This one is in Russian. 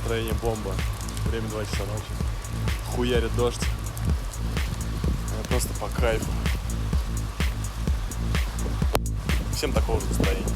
настроение бомба. Время 2 часа ночи. Хуярит дождь. Просто по кайфу. Всем такого же настроения.